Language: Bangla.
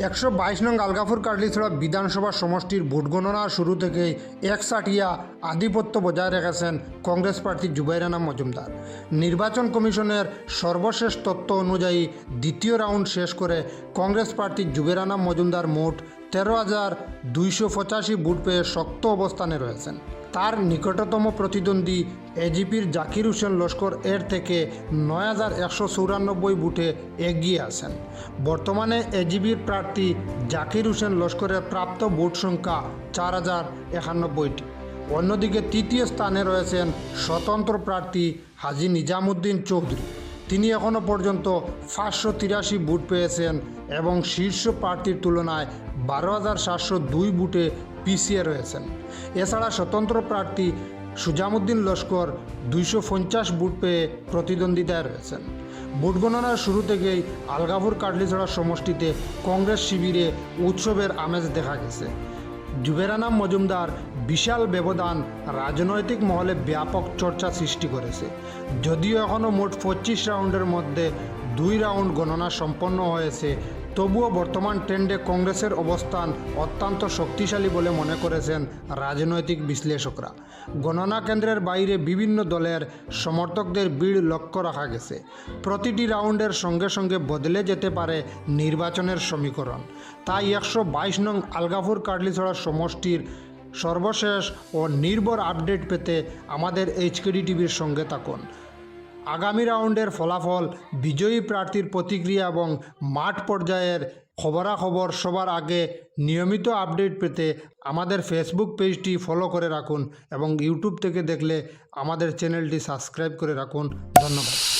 122 নং আলগাপুর কাটলিছড়া বিধানসভা সমষ্টির ভোট গণনা শুরু থেকেই একচাটিয়া আধিপত্য বজায় রেখেছেন কংগ্রেস প্রার্থী জুবাইর রানা মজুমদার। নির্বাচন কমিশনের সর্বশেষ তথ্য অনুযায়ী দ্বিতীয় রাউন্ড শেষ করে কংগ্রেস প্রার্থী জুবাইর রানা মজুমদার মোট 13,285 ভোট পেয়ে শক্ত অবস্থানে রয়েছেন। তার নিকটতম প্রতিদ্বন্দ্বী এজিপির জাকির হোসেন লস্কর এর থেকে 9,194 ভোটে এগিয়ে আছেন। বর্তমানে এজিপির প্রার্থী জাকির হোসেন লস্করের প্রাপ্ত ভোট সংখ্যা 4,091টি। অন্যদিকে তৃতীয় স্থানে রয়েছেন স্বতন্ত্র প্রার্থী হাজী নিজামুদ্দিন চৌধুরী। তিনি এখনও পর্যন্ত 583 ভোট পেয়েছেন এবং শীর্ষ প্রার্থীর তুলনায় 12,702 ভোটে পিছিয়ে রয়েছেন। এছাড়া স্বতন্ত্র প্রার্থী সুজামুদ্দিন লস্কর 250 ভোট পেয়ে প্রতিদ্বন্দ্বিতায় রয়েছেন। ভোট গণনার শুরু থেকেই আলগাপুর কাটলিছড়া সমষ্টিতে কংগ্রেস শিবিরে উৎসবের আমেজ দেখা গেছে। জুবাইর রানা মজুমদার বিশাল ব্যবধান রাজনৈতিক মহলে ব্যাপক চর্চা সৃষ্টি করেছে। যদিও এখনও মোট 25 রাউন্ডের মধ্যে 2 রাউন্ড গণনা সম্পন্ন হয়েছে, তবুও বর্তমান ট্রেন্ডে কংগ্রেসের অবস্থান অত্যন্ত শক্তিশালী বলে মনে করেছেন রাজনৈতিক বিশ্লেষকরা। গণনা কেন্দ্রের বাইরে বিভিন্ন দলের সমর্থকদের ভিড় লক্ষ্য রাখা গেছে। প্রতিটি রাউন্ডের সঙ্গে সঙ্গে বদলে যেতে পারে নির্বাচনের সমীকরণ। তাই 122 নং আলগাপুর কাটলিছড়া সমষ্টির সর্বশেষ ও নির্ভর আপডেট পেতে আমাদের এইচকেডি টিভির সঙ্গে থাকুন। আগামী রাউন্ডের ফলাফল, বিজয়ী প্রার্থীর প্রতিক্রিয়া এবং মাঠ পর্যায়ের খবরাখবর সবার আগে নিয়মিত আপডেট পেতে আমাদের ফেসবুক পেজটি ফলো করে রাখুন এবং ইউটিউব থেকে দেখলে আমাদের চ্যানেলটি সাবস্ক্রাইব করে রাখুন। ধন্যবাদ।